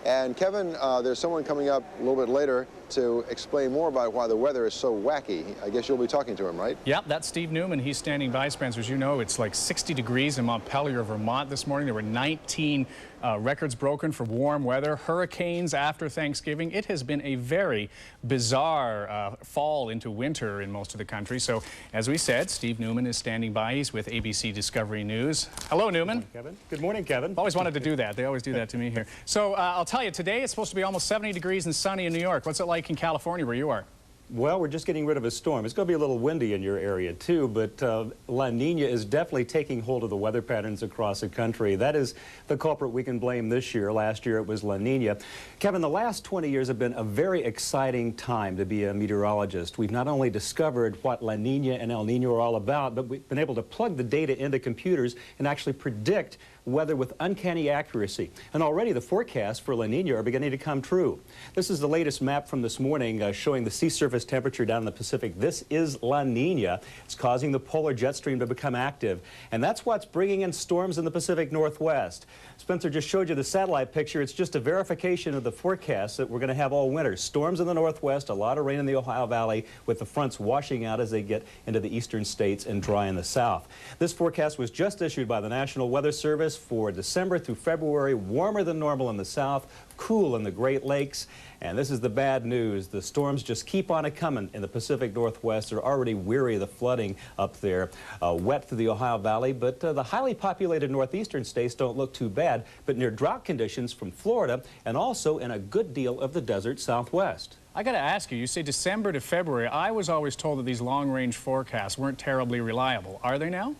And Kevin, there's someone coming up a little bit later to explain more about why the weather is so wacky. I guess you'll be talking to him, right? Yep, that's Steve Newman. He's standing by, Spencer. As you know, it's like 60 degrees in Montpelier, Vermont this morning. There were 19 records broken for warm weather. Hurricanes after Thanksgiving. It has been a very bizarre fall into winter in most of the country. So, as we said, Steve Newman is standing by. He's with ABC Discovery News. Hello, Newman. Good morning, Kevin. Good morning, Kevin. Always wanted to do that. They always do that to me here. So, I'll tell you, today it's supposed to be almost 70 degrees and sunny in New York. What's it like in California where you are? Well, we're just getting rid of a storm. It's going to be a little windy in your area, too, but La Nina is definitely taking hold of the weather patterns across the country. That is the culprit we can blame this year. Last year it was La Nina. Kevin, the last 20 years have been a very exciting time to be a meteorologist. We've not only discovered what La Nina and El Nino are all about, but we've been able to plug the data into computers and actually predict weather with uncanny accuracy. And already the forecasts for La Nina are beginning to come true. This is the latest map from this morning showing the sea surface temperature down in the Pacific. This is La Nina. It's causing the polar jet stream to become active. And that's what's bringing in storms in the Pacific Northwest. Spencer just showed you the satellite picture. It's just a verification of the forecast that we're going to have all winter. Storms in the Northwest, a lot of rain in the Ohio Valley, with the fronts washing out as they get into the eastern states and dry in the south. This forecast was just issued by the National Weather Service for December through February. Warmer than normal in the south, cool in the Great Lakes. And this is the bad news. The storms just keep on coming in the Pacific Northwest. They're already weary of the flooding up there. Wet through the Ohio Valley, but the highly populated northeastern states don't look too bad, but near drought conditions from Florida and also in a good deal of the desert Southwest. I got to ask you, you say December to February. I was always told that these long-range forecasts weren't terribly reliable. Are they now?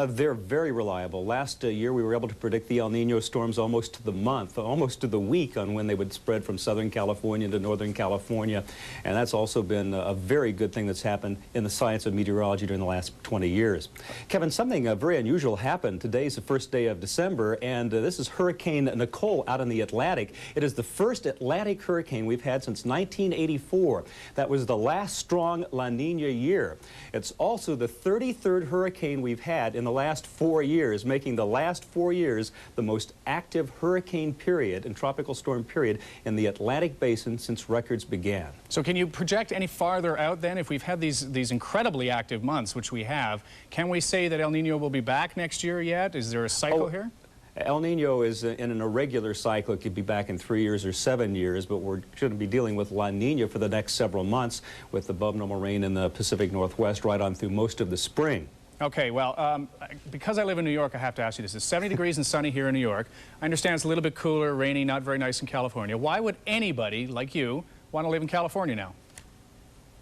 They're very reliable. Last year we were able to predict the El Nino storms almost to the month, almost to the week on when they would spread from Southern California to Northern California. And that's also been a very good thing that's happened in the science of meteorology during the last 20 years. Kevin, something very unusual happened. Today's the first day of December, and this is Hurricane Nicole out in the Atlantic. It is the first Atlantic hurricane we've had since 1984. That was the last strong La Nina year. It's also the 33rd hurricane we've had in the last 4 years, making the last 4 years the most active hurricane period and tropical storm period in the Atlantic basin since records began. So can you project any farther out then? If we've had these incredibly active months, which we have, can we say that El Nino will be back next year yet? Is there a cycle here? El Nino is in an irregular cycle. It could be back in 3 years or 7 years, but we're going to be dealing with La Nina for the next several months with above normal rain in the Pacific Northwest right on through most of the spring. Okay, well, because I live in New York, I have to ask you this. It's 70 degrees and sunny here in New York. I understand it's a little bit cooler, rainy, not very nice in California. Why would anybody like you want to live in California now?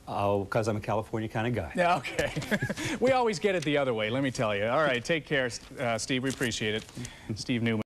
Oh, because I'm a California kind of guy. Yeah, okay. We always get it the other way, let me tell you. All right, take care, Steve. We appreciate it. Steve Newman.